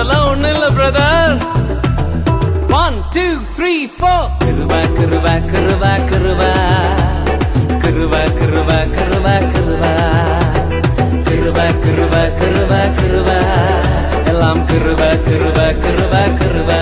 அதெல்லாம் ஒண்ணு இல்ல பிரதர். 1 2 3 4 கிருபா கிருபா கிருபா கிருபா கிருபா கிருபா கிருபா கிருபா கிருபா கிருபா கிருபா கிருபா எல்லாம் கிருபா கிருபா கிருபா கிருபா